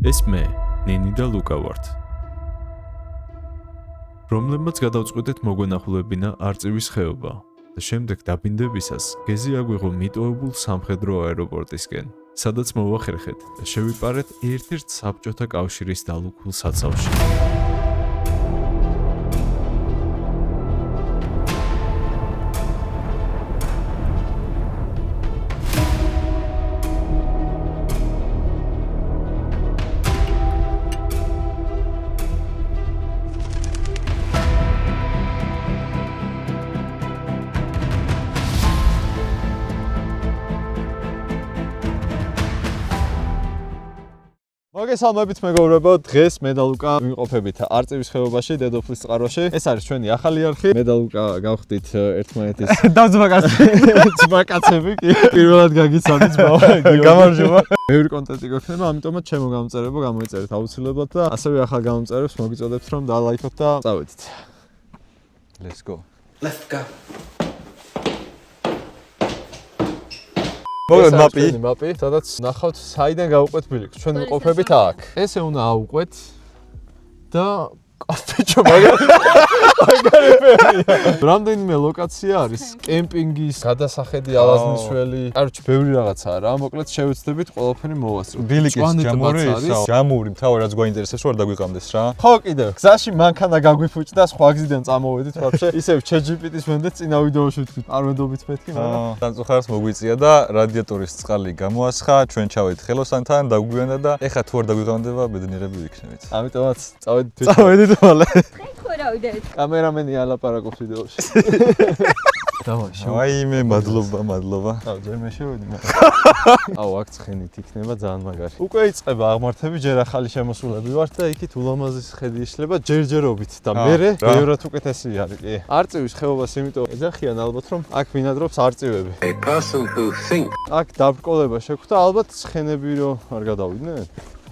ეს მე, ნინი და ლუკა ვართ. რომლებმაც გადავწყვიტეთ მოგვენახულებინა არწივის ხეობა და შემდეგ დაბინდებისას გეზი აგვიღო მიტოვებულ სამხედრო აეროპორტისკენ, სადაც მოვახერხეთ და შევიპარეთ ერთ-ერთ საბჭოთა კავშირის დალუქულ საცავში. მოგესალმებით მეგობრებო, დღეს მე და ლუკა ვიმყოფებით არწივის ხეობაში, დედოფლის წყაროში. ეს არის ჩვენი ახალი არხი. მე და ლუკა გავხდით ერთმანეთის ძმაკაცები, კი. პირველად გაგიცანით გამარჯობა. ბევრი კონტენტი გვექნება, ამიტომაც ჩემო გამომწერებო გამოიწერეთ აუცილებლად და ასევე ახალ გამომწერებს მოგიწოდებთ რომ დალაიქოთ და წავედით. Let's go. Let's go. მოგეთ მაპი, სადაც ნახავთ საიდან გავუყვეთ ბილიკს. ჩვენ ვიყოფებით აქ. ესე უნდა აუყვეთ და კაფეჭო მაგარია. რამდენიმე ლოკაცია არის, კემპინგის, გადასახედი, ალაზნისველი. კაროჩე, ბევრი რაღაცაა რა. მოკლედ შევეცდებით ყველაფერი მოვასწროთ. ბილიკის ჯამური ისაა. ჯამური, თავი რაც გვაინტერესებს ვარ დაგვიყამდეს რა. ხო კიდევ. გზაში მანქანა გაგვიფუჭდა, სხვა გზიდან წამოვედით ვაფშე. ისევ ChatGPT-ს ვენდეთ წინა ვიდეოში ვთქვით. არ ვენდობით მეთქი, მაგრამ სამწუხაროდ მოგვიწია და რადიატორის წყალი გამოასხა, ჩვენ ჩავედით ხელოსანთან, დაგვგვიანდა და ეხა თუ არ დაგვიყამდება, ბედნიერები ვიქნებით. ამიტომაც წავედით. წავედით მალე. კამერამენი ალაპარაკობს ვიდეოში. დავაი, ვაიმე, მადლობა. ჯერ მე შევედი. აუ, აქ ცხენით იქნება ძალიან მაგარი. უკვე იწყება აღმართები, ჯერ ახალი შემოსულები ვართ და იქით ულამაზესი ხედი იშლება ჯერჯერობით და მერე ბევრად უკეთესი არის, კი. არწივის ხეობას იმიტომ ეძახიან ალბათ რომ აქ ბინადრობს არწივები. A person who thinks. აქ დაბრკოლება შეგვხვდა, ალბათ ცხენები რო არ გადავიდნენ.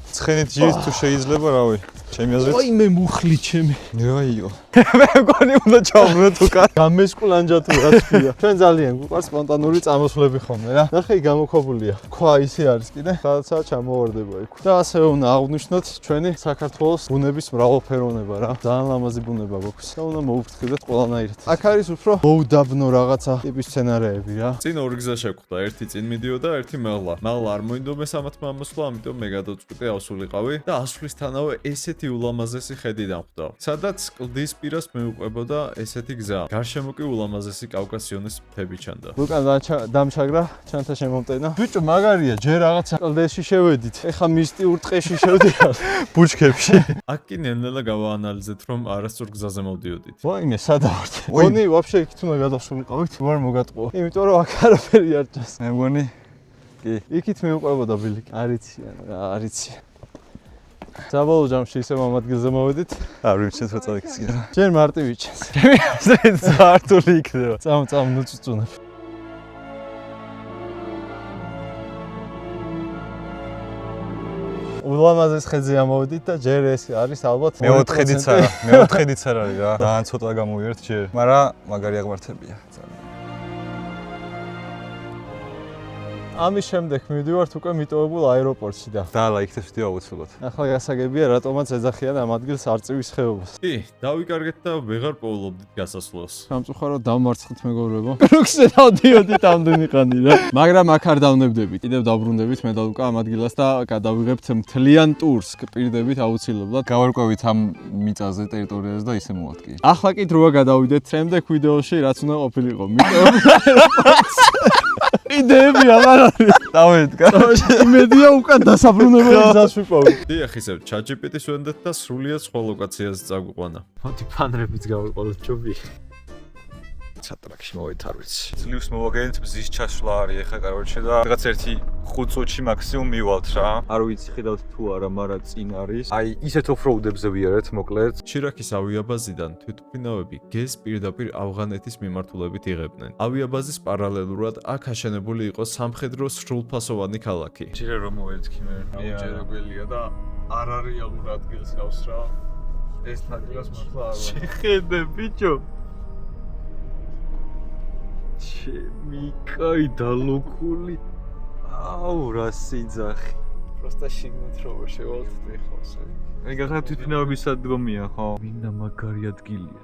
ცხენით ჯირის თუ შეიძლება, რავი. ჩემი აზრით. ой, მე მუხლი ჩემი. რაიო. მე მგონი უნდა ჩავმროთ უკან. გამესკულანჯა თუ რაც ქვია. ჩვენ ძალიან გვყავს სპონტანური წამოსვლები ხოლმე რა. ნახე, გამოქვაბულია. ქვა ისე არის კიდე, სადაცაა ჩამოვარდება იქ. და ასევე უნდა აღვნიშნოთ ჩვენი საქართველოს ბუნების მრავალფეროვნება რა. ძალიან ლამაზი ბუნება გვაქვს. და უნდა მოუფრთხილდეთ ყველანაირად. აქ არის უფრო მოუდაბნო რაღაცა ტიპის სცენარები რა. წინ ორი გზა შეგვხვდა, ერთი წინ მიდიოდა, ერთი მაღლა. მაღლა არ მოინდომეს ამათმა ამოსვლა, ამიტომ მე გადავწყვიტე ავსულიყავი და ასვლისთანავე ესეთი ულამაზესი ხედი დამხვდა. სადაც კლდის პირას მეუყვებოდა ესეთი გზა. გარშემო კი ულამაზესი კავკასიონის მთები ჩანდა. უკან დამჩაგრა, ჩანთა შემომტენა. ბიჭო, მაგარია, ჯერ რაღაცა კლდეში შევედით. ეხა მისტიურ ტყეში შევდივარ. ბუჩქებში. აქ კი ნელ-ნელა გავაანალიზეთ, რომ არასწორ გზაზე მოვდიოდით. ვაიმე, სადავართ. მგონი, ვაფშე იქით უნდა გადავსულიყავით, ვარ მოგატყუა. იმიტომ რომ აქ არაფერი არ ჭას. მე მგონი კი. იქით მეუყვებოდა ბილიკი. არიცი. საბოლოო ჯამში ისე ამ ადგილზე მოვედით. არ ვიცით რა წაიქცია. ჯერ მარტივი ჩანს. მე აზრით ზართული იქნება. წამ ნუწუწუნებ. ულამაზეს ხედზე ამოვედით და ჯერ ეს არის ალბათ მეოთხედიც არ არის რა. ძალიან ცოტა გამოვიერთ ჯერ, მაგრამ მაგარი აღმართებია. ამის შემდეგ მივდივართ უკვე მიტოვებულ აეროპორტში და დალაიქეთ ვიდეო აუცილებლად. ახლა გასაგებია რატომაც ეძახიან ამ ადგილს არწივის ხეობას. კი, დავიკარგეთ და ვეღარ პოულობდით გასასვლელს. სამწუხაროდ დავმარცხეთ მეგობრებო. რუქსე დავდიოდით ამდენი ხანი რა. მაგრამ აქ არ დავნებდებით. კიდევ დავბრუნდებით მე და ლუკა ამ ადგილას და გადავიღებთ მთლიან ტურს. პირდებით აუცილებლად. გავარკვევით ამ მიწაზე ტერიტორიაზე და ისე მოვართ კი. ახლა კი დროა გადავიდეთ შემდეგ ვიდეოში რაც უნდა ყოფილიყო. მიტოვებულ აეროპორტს. იდეები აღარ არის. დავედგა. იმედია უკან დასაბრუნებელი გზას ვიყვავი. დიახ, ისევ ChatGPT-ს ვენდეთ და სრულიად სხვა ლოკაციაზე წაგვიყვანა. მოდი ფანრებიც გავიყოლოთ ჯობი. სატრაქში მოვით არ ვიცი. ძლივს მოვაგენთ მზის ჩასვლა არის ეხა კაროჩე და რაღაც ერთი 5 წუთში მაქსიმუმ მივალთ რა. არ ვიცი ხედავთ თუ არა, მაგრამ წინ არის. აი ისეთ ოფროუდებზე ვიარეთ მოკლედ. შირაქის ავიაბაზიდან თვითმფრინავები გეზს პირდაპირ ავღანეთის მიმართულებით იღებდნენ. ავიაბაზის პარალელურად აქ აშენებული იყო სამხედრო სრულფასოვანი ქალაქი. ჯერა რომ მოვერთხი მე. აუჯერებელია და არარეალურ ადგილს გავს რა. ეს ადგილას მართლა არ ვარ. შეხედე ბიჭო. ჩემი კაი დალუქული. აუ რა სიძახი. просто შიგნით როგორ შევალთდი ხავს. აი გახდა თვითმფრინავების სადგომია, ხო? მინდა მაგარი ადგილია.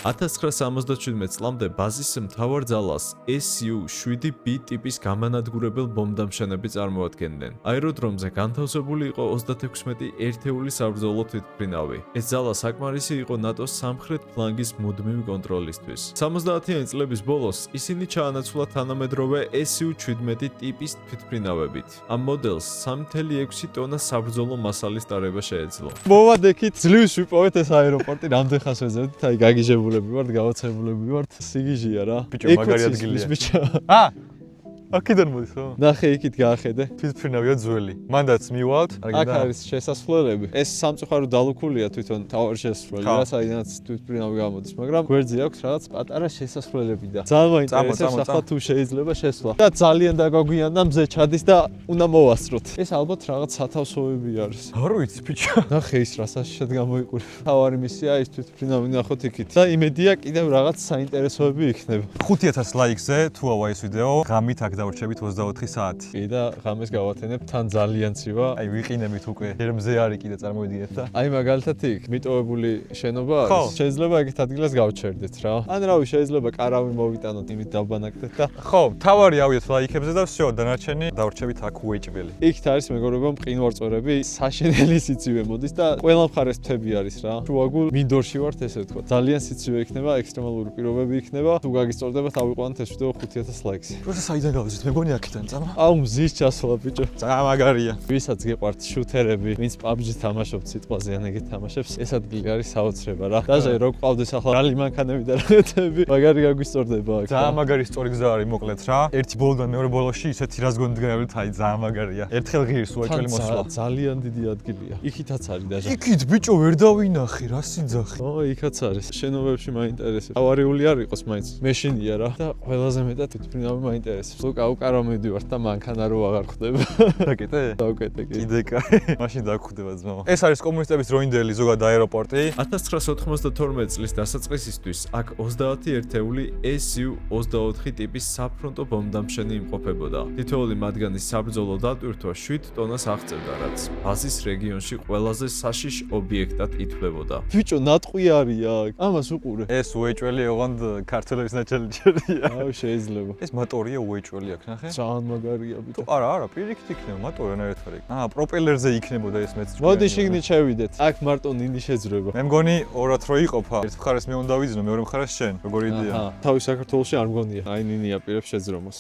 1977 წლამდე ბაზის მთავარ ძალას SU-7B ტიპის გამანადგურებელ ბომბდამშენები წარმოადგენდნენ. აეროდრომზე განთავსებული იყო 36 ერთეული საბრძოლო თვითმფრინავი. ეს ძალა საკმარისი იყო ნატოს სამხრეთ ფლანგის მუდმივი კონტროლისთვის. 70-იანი წლების ბოლოს ისინი ჩაანაცვლა თანამედროვე SU-17 ტიპის თვითმფრინავებით. ამ მოდელს 3.6 ტონა საბრძოლო მასალის ტარება შეეძლო. მოვადექით, ძლივს ვიპოვეთ ეს აეროპორტი, რამდენ ხანს ვეძებდით, აი გაგიჟებულები ვართ, გავაცებულები ვართ, სიგიჟია რა. ბიჭო, მაგარი ადგილია. ბიჭო. აქედან მოდის ხო? ნახე იქით გაახედე. თვითმფრინავია ძველი. მანდაც მივალთ. აქ არის შესასვლელები. ეს სამწუხარო დალუქულია თვითონ თავარ შესასვლელი, რა საიდანაც თვითმფრინავი გამოდის, მაგრამ გვერდზე აქვს რაღაც პატარა შესასვლელები და ძალიან მაინტერესებს ახლა თუ შეიძლება შესვლა. და ძალიან დაგაგვიანდა მზე ჩადის და უნდა მოვასწროთ. ეს ალბათ რაღაც სათავსოები არის. არ ვიცი ბიჭო. ნახე ის რა საშიშად გამოიყურება. თავარი მისია ის თვითმფრინავი ნახოთ იქით. და იმედია კიდევ რაღაც საინტერესოები იქნება. 5000 ლაიქზე თუ ავა ეს ვიდეო, ღამით აქ დავრჩებით 24 საათი. კი და ღამეს გავათენებ თან ძალიან ცივა. აი ვიყინებით უკვე. ჯერ მზე არის კიდე წარმოვიდგინეთ და აი მაგალითად იქ მიტოვებული შენობა არის. შეიძლება ეგეთ ადგილას გავჩერდეთ რა. ან რავი, შეიძლება კარავი მოვიტანოთ, იმით დავბანაკდეთ და ხო, თავარი ავიოთ ლაიქებზე და всё, დანარჩენი დავრჩებით აქ უეჭველი. იქით არის მეგობრებო მყინვარწვერები, საშენელი სიცივე მოდის და ყველა მხარეს მთები არის რა. შუაგულ მინდორში ვართ ესე ვთქვა. ძალიან სიცივე იქნება, ექსტრემალური პირობები იქნება. თუ გაგისწორდება, დავიყვანოთ ეს ვიდეო 5000 ლაიქს. პროცესა საიდან გავიზით? მეგონი აქედან წამა. აუ მზის ჩასვლა ბიჭო. ძალიან მაგარია. ვისაც გიყვართ შუთერები, ვინც PUBG თამაშობთ სიტყვაზე ან ეგეთ თამაშებს, ეს ადგილი არის საოცრება რა. დაჟე რო ყავდეს ახლა რალი მანქანები და რაღაცები, მაგარი გაგვისწორდება აქ. ძალიან მაგარი სწორი გზა არის მოკლედ რა. ერთი ბოლოდან მეორე ბოლოში ისეთი რას გონდგნებით, აი ძალიან მაგარია. ერთხელ ღირს უეჭველი მოსვლა. ძალიან დიდი ადგილია. იქითაც არის დაჟე. იქით ბიჭო ვერ დავინახე რა სიძახი. ო, იქაც არის. შენობებში მაინტერესებს. ავარიული არ იყოს მაინც. მეშინია რა. და ყველაზე მეტად თვითმფრინავი მაინტერესებს. ლუკა უკარო მივდივართ და მანქანა რო აღარ ხდება. დაკეტე? დავკეტე კი. კიდე კაი. მაშინ დაგხვდება ძმაო. ეს არის კომუნისტების დროინდელი ზოგად აეროპორტი. 1992 წლის დასაწყისისთვის აქ 30 ერთეული SU-24 ტიპის საფრონტო ბომბდამშენი იმყოფებოდა. თითოეული მათგანის საბრძოლო დატვირთვა 7 ტონას აღწევდა, რაც ბაზის რეგიონში ყველაზე საშიშ ობიექტად ითვლებოდა. ბიჭო, ნატყვი არის აქ. ამას უყურე. ეს უეჭველი ოღონდ ქართველების ნაჩვენებია. აუ შეიძლება. ეს მოტორია უეჭველი აქ ნახე. ძალიან მაგარია ბიჭო. არა, პირიქით იქნება მოტორი ნაერთვარ იქ. პროპელერზე იქნებოდა ეს მეც. მოდი შიგნით შევიდეთ. აქ მარტო ნინი შეძრება. მე მგონი ორად რო იყოფა. ერთ მხარეს მე უნდა ვიძნო, მეორე მხარეს შენ. როგორი იდეა? თავი საქართველოში არ მგონია. აი ნინი აპირებს შეძრომას.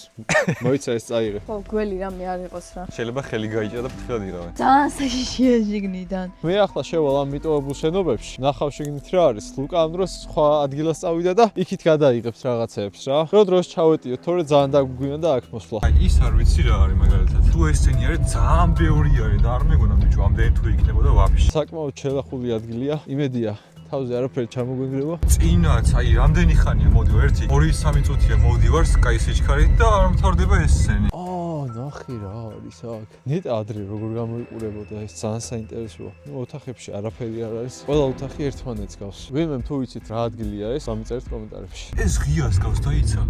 მოიცა ეს წაიღე. ხო, გველი რამე არ იყოს რა. შეიძლება ხელი გაიჭრა და ფრთხილად ირავე. ძალიან საშიშია შიგნიდან. მე ახლა შევალ ამ მიტოვებულ შენობებში. ნახავ შიგნით რა არის. ლუკა ამ დროს სხვა ადგილას წავიდა და იქით გადაიღებს რაღაცეებს რა. დროს ჩავეტიოთ, თორე ძალიან დაგვგვიანდა აქ მოსვლა. აი ის არ ვიცი რა არის მაგალითად. თუ ეს სცენი არის ძალიან ბევრი არის და არ მეგონა ბიჭო ამდენი თუ იქნებოდა ვაფშე. საკმაოდ შელახული ადგილია. იმედია თავზე არაფერი ჩამოგვიგრება. წინაც აი რამდენი ხანია მოდივარ 1 2-3 წუთია მოვდივარ Sky Search-ქარით და არ მთავრდება ეს სცენი. ნახე რა არის აქ. ნეტ ადრე როგორ გამოიყურებოდა ეს ძალიან საინტერესოა. ნუ ოთახებში არაფერი არ არის. ყველა ოთახი ერთმანეთს გავს. ვინმე თუ იცით რა ადგილია ეს, ამიწერეთ კომენტარებში. ეს ღიას გავს დაიცა.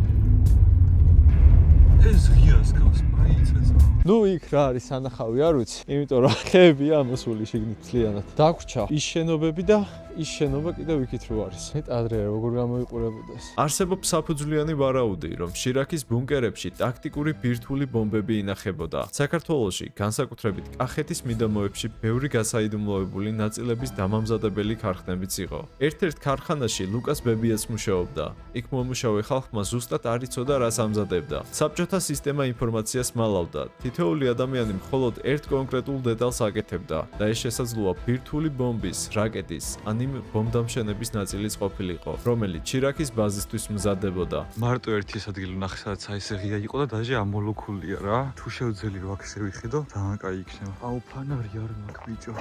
ეს ღიას გავს, მაიცა. ნუ იქ რა არის სანახავი არ ვიცი. იმიტომ რომ ხეებია ამოსული შიგნით მთლიანად. დაგვრჩა ის შენობები და ის შენობა კიდევ იქით რო არის. ნეტ ადრე როგორ გამოიყურებოდა ეს. არსებობს საფუძვლიანი ვარაუდი, რომ შირაქის ბუნკერებში ტაქტიკური ბირთვული ბომბები ინახებოდა. საქართველოში, განსაკუთრებით კახეთის მიდამოებში, ბევრი გასაიდუმლოებული ნაწილების დამამზადებელი ქარხნებიც იყო. ერთ-ერთ ქარხანაში ლუკას ბებიაც მუშაობდა. იქ მომუშავე ხალხმა ზუსტად არ იცოდა, რას ამზადებდა. საბჭოთა სისტემა ინფორმაციას მალავდა. თითოეული ადამიანი მხოლოდ ერთ კონკრეტულ დეტალს აკეთებდა და ეს შესაძლოა ბირთვული ბომბის, რაკეტის, ან იმ ბომბდამშენების ნაწილის ყოფილიყო, რომელიც შირაქის ბაზისთვის მზადდებოდა. მარტო ერთი ეს ადგილი ვნახე, სადაც აი ესე ღია იყო და დაჟე ამოლოქულია რა. თუ შევძელი რო აქ შევიხედო, ძალიან კაი იქნება. აუ ფანარი არ მაქვს ბიჭო.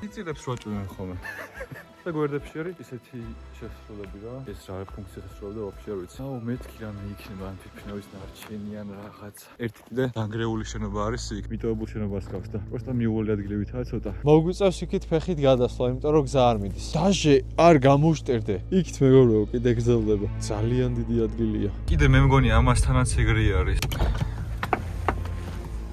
იწილებს რო აჭვენ ხოლმე. და გვერდებში არის ისეთი შესრულები რა. ეს რა ფუნქციას ასრულებდა ვაფშე არ ვიცი. აუ მეთქი რამე იქნება ან თვითმფრინავის ნარჩენი ან რაღაც. ერთი კიდე დანგრეული შენობა არის იქ, მიტოვებულ შენობას გავს და პროსტა მიუვალი ადგილებითაა ცოტა. მოგვიწევს იქით ფეხით გადასვლა, იმიტომ რომ გზა არ მიდის. დაჟე არ გამოვშტერდე. იქით მეგობრებო, კიდე გრძელდება. ძალიან დიდი ადგილია. კიდე მე მგონი ამასთანაც ეგრე არის.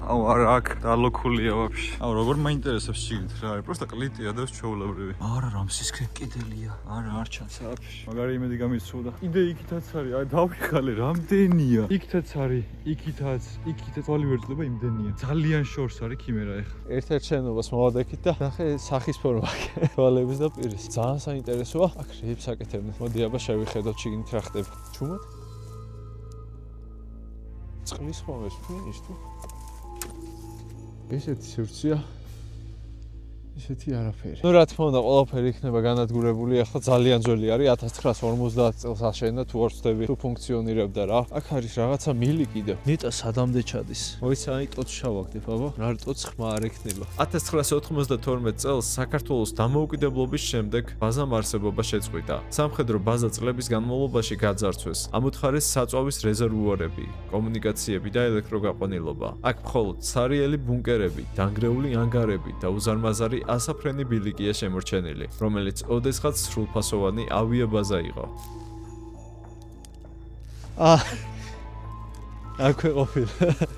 აუ არა აქ დალოქულია вообще. აუ როგორ მაინტერესებს შიგნით რა არის, просто კლიტია და ჩვეულებრივი. არა რამსისკრე კიდელია. არა არ ჩანს არაფერი. მაგარი იმედი გამიცუდა. კიდე იქითაც არის, აი დავიხალე რამდენია. იქითაც არის, იქითაც ვალი ვერძლება იმდენია. ძალიან შორს არის ქიმერა ეხა. ერთ-ერთ შენობას მოვადექით და ნახე სახის ფორმა თვალების და პირის. ძალიან საინტერესოა. აქ რეებს აკეთებდნენ. მოდი აბა შევიხედოთ შიგნით რა ხდება. ჩუმად? წყლის ხომეს ფინიშ თუ? ესეთი სივრცეა. ისეთი არაფერი. ნუ რა თქმა უნდა, ყველაფერი იქნება განადგურებული. ახლა ძალიან ძველი არის 1950 წელს აშენდა თუ არ ვცდები, თუ ფუნქციონირებდა რა. აქ არის რაღაცა მილი კიდევ. ნეტა სადამდე ჩადის. მოიცა აი ტოც შავაგდებ, აბა. რა ტოც ხმა არ ექნება. 1992 წელს საქართველოს დამოუკიდებლობის შემდეგ ბაზამ არსებობა შეწყვიტა. სამხედრო ბაზა წლების განმავლობაში გაძარცვეს. ამოთხარეს საწვავის რეზერვუარები, კომუნიკაციები და ელექტროგაყვანილობა. აქ მხოლოდ ცარიელი ბუნკერები, დანგრეული ანგარები და უზარმაზარი ასაფრენი ბილიკია შემორჩენილი, რომელიც ოდესღაც სრულფასოვანი ავიაბაზა იყო. აქვე ყოფილი.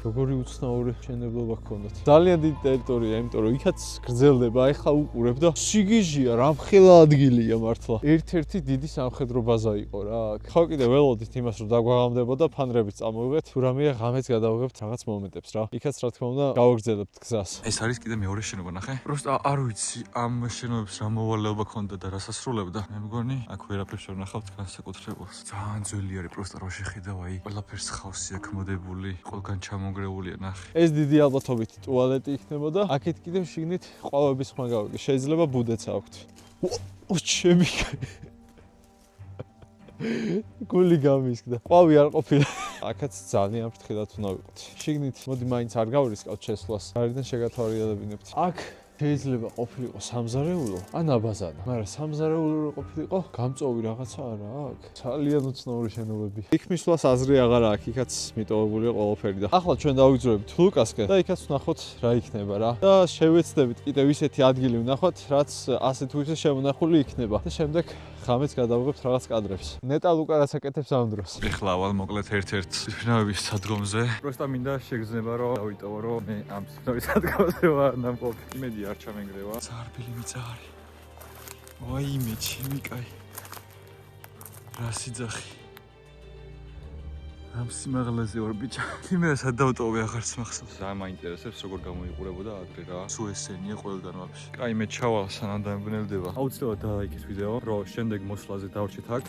როგორი უცნაური მშენებლობა ჰქონდათ. ძალიან დიდი ტერიტორია, იმიტომ რომ იქაც გრძელდება, ეხლა უყურებ და სიგიჟია, რამხელა ადგილია მართლა. ერთ-ერთი დიდი სამხედრო ბაზა იყო რა. ხო კიდე ველოდით იმას რომ დაგვაღამდებოდა, ფანრებით წამოვიღეთ, თუ რამეა ღამეც გადავიღებთ რაღაც მომენტებს რა. იქაც რა თქმა უნდა გავაგრძელებთ გზას. ეს არის კიდე მეორე შენობა ნახე. просто არ ვიცი ამ შენობებს რა მოვალეობა ქონდა და რა სასრულებდა. მე მგონი აქ ვერაფერს ვერ ნახავთ განსაკუთრებულს. ძალიან ძველი არის просто რო შეხედავ აი ყველაფერს ხავსი აქ მოდებული, ყველგან ჩამონგრეულია ნახე. ეს დიდი ალბათობით ტუალეტი იქნებოდა. აქეთ კიდევ შიგნით ყვავების ხმა გავიგე. შეიძლება ბუდეც აქვთ. ო ჩემი გული გამისკდა. ყვავი არ ყოფილა. აქაც ძალიან ფრთხილად უნდა ვიყოთ. შიგნით მოდი მაინც არ გავრისკავთ შესვლას. გარედან შეგათვალიერებინებთ. აქ შეიძლება ყოფილიყო სამზარეულო, ან აბაზანა. მაგრამ სამზარეულო რო ყოფილიყო, გამწოვი რაღაცა არა აქ. ძალიან უცნაური შენობები. იქ მისვლას აზრი აღარ აქვს, იქაც მიტოვებულია ყველაფერი და ახლა ჩვენ დავიგზავნებთ ლუკასკენ და იქაც ვნახოთ რა იქნება რა. და შევეცდებით კიდევ ისეთი ადგილი ვნახოთ, რაც ასე თუ ისე შემონახული იქნება. და შემდეგ ღამეც გადავიღებთ რაღაც კადრებს. ნეტა ლუკა რაც აკეთებს ამ დროს. ეხლა ავალ მოკლედ ერთ-ერთ სიფრინავების სადგომზე. просто მინდა შეგრძნება რომ დავიტოვო რომ მე ამ სიფრინავის სადგომზე ვარ ნამყოფი. იმედი არ ჩამენგრევა. ზარბილი მიწარი. ვაიმე, ჩემი კაი. რა სიძახი. ამ სიმაღლეზე ვარ ბიჭა. იმენა სად დავტოვე აღარც მახსოვს. რა მაინტერესებს როგორ გამოიყურებოდა ადრე რა. სულ ესენია ყველგან ვაფშე. კაი მე ჩავალ სანამ დამბნელდება. აუცილებლად დააიქეთ ვიდეო, რომ შემდეგ მოსვლაზე დავრჩით აქ.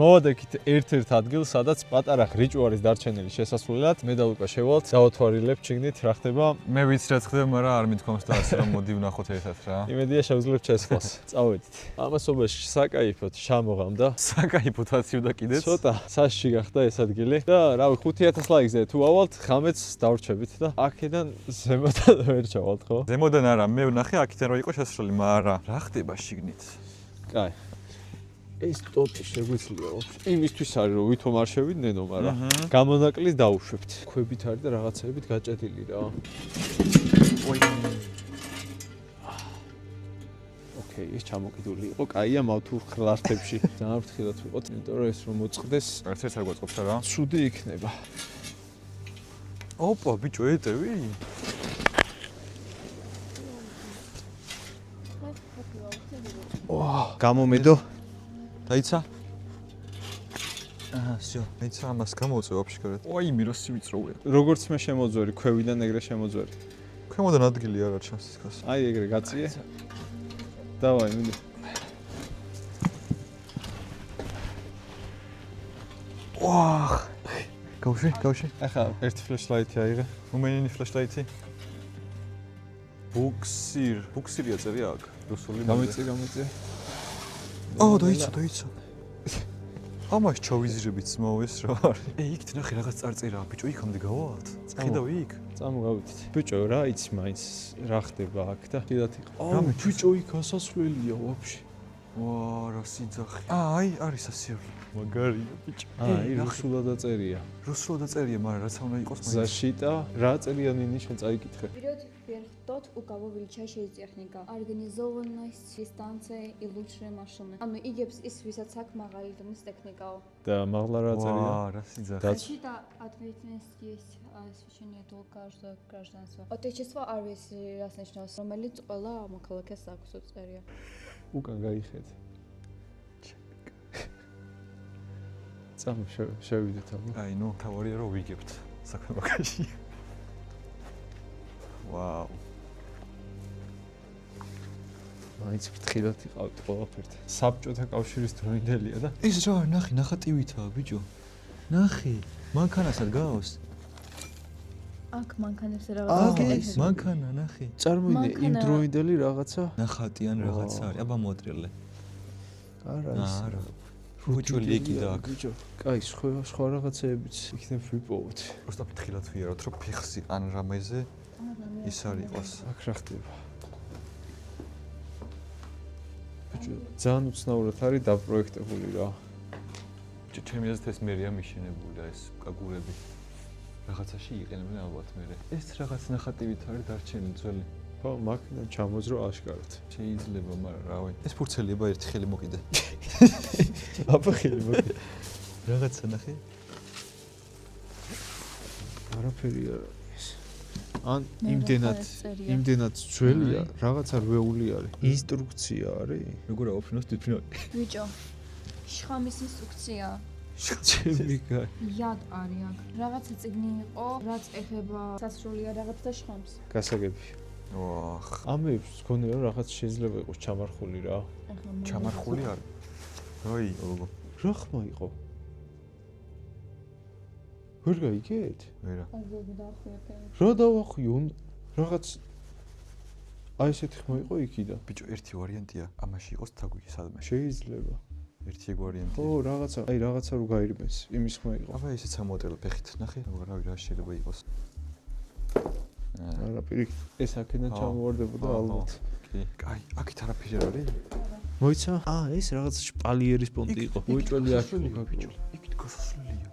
მოვადექით ერთ-ერთ ადგილს, სადაც პატარა ხრიჭუ არის დარჩენილი შესასვლელად. მე და ლუკა შევალთ, დავათვალიერებთ შიგნით რა ხდება. მე ვიცი რა ხდება, მაგრამ არ მithkomს და ასე რომ მოდი ვნახოთ ერთად რა. იმედია შევძლებთ შესვლას. წავედით. ამასობაში საკაიფოდ შამოღამდა. საკაიფო თაცივდა კიდეც. ცოტა საშიში გახდა ეს ადგილი და რავი 5000 ლაიქზე თუ ავალთ, ღამეც დავრჩებით და აქედან ზემოდან ვერ ჩავალთ, ხო? ზემოდან არა, მე ვნახე აქიდან რო იყო შესასვლელი, მაგრამ რა ხდება შიგნით? კაი. ეს ტოტი შეგვიძლია იმისთვის არის რომ ვითომ არ შევიდნენ, მაგრამ გამონაკლისს დაუშვებთ. ქვებით არის და რაღაცეებით გაჭედილი რა. ოკეი, ეს ჩამოკიდული იყო. კაია, მავთუ ხლართებში. ძალიან ფრთხილად ვიყოთ, იმიტომ რომ ეს რომ მოწყდეს, ერთ-ერთ არ გვაწყობს რა. ცუდი იქნება. ოპა, ბიჭო, ეტევი? გამომედო. დაიცა? всё. დაიცა ამას გამოვწევ вообще გარეთ. ვაიმე, რა სიმიწროვეა. როგორც მე შემოძვერი, ქვევიდან ეგრე შემოძვერი. ქვემოდან ადგილი არ ჩანს ისქას. აი ეგრე გაწიე. დავაი, მიდი. ვაჰ. გავში. ახლა ერთი ფლეშლაითი აიღე. უმენინი ფლეშლაითი. ბუქსირია წერია აქ. რუსული გამიწე. დაიცა. ამას ჩავიზრებით მოვის რა არის. იქ ნახე რაღაც წარწერაა, ბიჭო, იქამდე გავალთ. ხედავ იქ. წამოგავიდეთ. ბიჭო, რა იცი მაინც რა ხდება აქ და კიდათ იყო. აუ, ბიჭო, იქ ასასვლელია ვაფშე. ვა, რა სიძახი. აი, არის ასივლი. მაგარია, ბიჭო. აი, რუსულად დაწერია. რუსულად დაწერია, მაგრამ რაც უნდა იყოს მაინც. Защита, რა წერია ნინი შენ წაიკითხე. Вперед, вверх, тот Вот у кого величайшая техника. Организованность, дистанция и лучшие машины. А ну игепс из висацак магалитом из техникао. და მაღლა რა წერია? ვა, რა სიძახი. Защита, ответственность есть, освещение только каждого гражданства. Отечество арвис расначнос. Ромелит ყველა მოქალაქეს აქვს წერია. უკან გაიხეთ. წამ შევიდეთ ალბათ. აი, ნუ თავარია რომ ვიგებთ საქმე მაგაში. ვაუ. მაინც ფრთხილად იყავთ ყველაფერთან. საბჭოთა კავშირის დროინდელია და ეს რა, ნახე, ნახატივითაა, ბიჭო. ნახე, მანქანასაც გავს. აქ მანქანებს აგ, მანქანა, ნახე. წარმოიდგინე იმ მანქანა. დროინდელი რაღაცა. ნახატი ან რაღაცა არის. აბა მოტრელე. არა ის. არა. ფუჭული იქ და აქ. ბიჭო, კაი, სხვა რაღაცეებიც იქნებ ვიპოვოთ. просто ფრთხილად ვიარავთ, რომ ფიხსი ან რამეზე ის არ იყოს. აქ რა ხდება? ბიჭო, ძალიან უცნაურად არის დაპროექტებული რა. ბიჭო, ჩემი აზრით ეს მერია მიშენებული და ეს კაგურები რაღაცაში იყენებენ ალბათ მერე. ეს რაღაც ნახატივით არის დარჩენილი ძველი. ხო, მაქინა ჩამოძრო აშკარად. შეიძლება, მაგრამ რავი. ეს ფურცელია ერთი ხელი მოკიდე. აბა ხელი მოდი. რაღაცა ნახე. არაფერი არ არის. ან იმდენად ძველია, რაღაცა რვეული არის. ინსტრუქცია არის. როგორ აუფრინოს თვითონ. ბიჭო, შხამის ინსტრუქცია. ჩემი კაი. იად არის აქ. რაღაცა წიგნი იყო, რაც ეხება სასროლია რაღაც და შხამს. გასაგები. ვახ, ამებს გქონია რომ რაღაც შეიძლება იყოს ჩამარხული რა. ჩამარხული არის. აი, ოგო. რა ხმა იყო? ვერ გაიგეთ? ვერა. აგები დაახუიე. რა დავახვიო? რაღაც აი ესეთი ხმა იყო იქიდან. ბიჭო, ერთი ვარიანტია, ამაში იყოს თაგვი სადმე. შეიძლება. ერთი ეგ ვარიანტია. ო, რაღაცა, აი რაღაცა რო გაირბეს, იმის ხმა იყო. აბა ესეც ამოატრელ ფეხით, ნახე, რავი რა შეიძლება იყოს. არა, პირიქით, ეს აქედან ჩამოვარდებოდა ალბათ. კი. კაი, აქეთ არაფერი არ არის? მოიცა? ეს რაღაც შპალიერის პონტი იყო. უეჭველი აქ იყო ბიჭო. იქით გასასვლელია.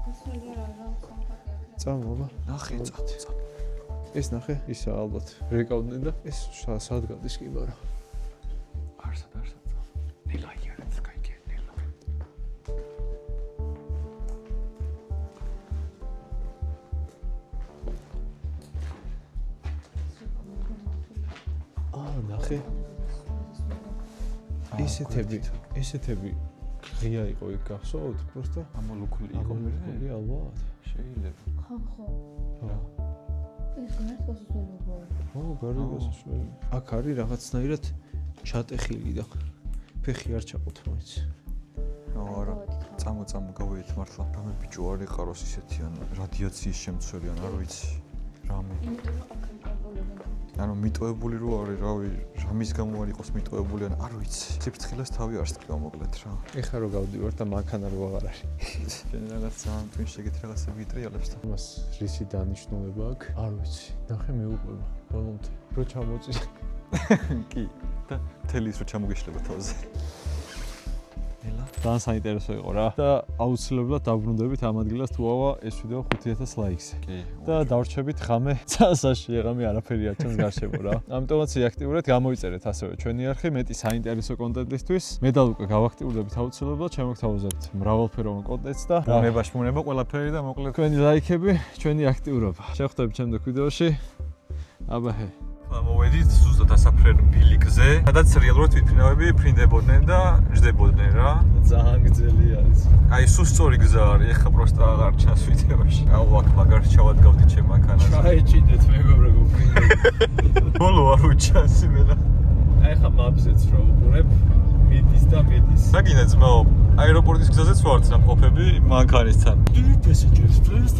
გასასვლელი არა, სამხატი. წამოვა. ნახე, წა. ეს ნახე, ისა ალბათ რეკავდნენ და ეს სად გადის კი მარა. არსად. ნელა იარეთ, კაი, ნელა. ნახე. ესეთები ღია იყო იქ გახსოვთ? просто ამოლუქული იყო მე. ამოლუქული ალბათ. შეიძლება. ხო. რა. ეს გარეთ გასასვლელი იყო. ო, გარეთ გასასვლელი. აქ არის რაღაცნაირად ჩატეხილი და ფეხი არ ჩაყოთ მაინც. არა. წამო გავედით მართლა. რამე ბიჭო არ იყაროს ისეთი ან რადიაციის შემცველი ან არ ვიცი. რამე. იმიტომ რომ აქ კონტროლებენ. ანუ მიტოვებული რო არის, რავი, რამის გამო არ იყოს მიტოვებული ან არ ვიცი. სიფრთხილეს თავი არ სკივა მოკლედ რა. ეხა რო გავდივარ და მანქანა რო აღარ არის. შენ რაღაც ძალიან twin შეგეთ რაღაცები იტრიალებს და მას რისი დანიშნულება აქვს? არ ვიცი. ნახე მეუყვება. ბოლომდე რო ჩამოწის. კი. და თელის რო ჩამოგეშლება თავზე. ნელა. ძალიან საინტერესო იყო რა. და აუცილებლად დაბრუნდებით ამ ადგილას თუ ავა ეს ვიდეო 5000 ლაიქს. კი. და დავრჩებით ხამე წასაში, ღამე არაფერი არ ჩანს გარშემო რა. ამიტომაც აქტიურად გამოიწერეთ ასევე ჩვენი არხი მეტი საინტერესო კონტენტისთვის. მე და ლუკა გავაქტიურდებით აუცილებლად, შემოგთავაზებთ მრავალფეროვან კონტენტს და მეუბნება ყველაფერი და მოკლედ თქვენი ლაიქები, ჩვენი აქტიურობა. შევხვდებით შემდეგ ვიდეოში. აბაჰე. მოვედით ზუსტად ასაფრენ ბილიკზე, სადაც რეალურად თვითმფრინავები ფრინდებოდნენ და ჯდებოდნენ რა. ძალიან გძელი არის. აი სულ სწორი გზა არის, ეხლა პროსტა აღარ ჩანს ვიდეოში. აუ აქ მაგარ ჩავადგავდით ჩემ მანქანას. ჩაეჭიდეთ მეგობრებო ფრინდები. ბოლო არ უჩანს იმენა. აი ხა მაპზეც რო უყურებ, მიდის და მიდის. საგინე ძმაო, აეროპორტის გზაზეც ვართ სამყოფები მანქანისთან. passengers please.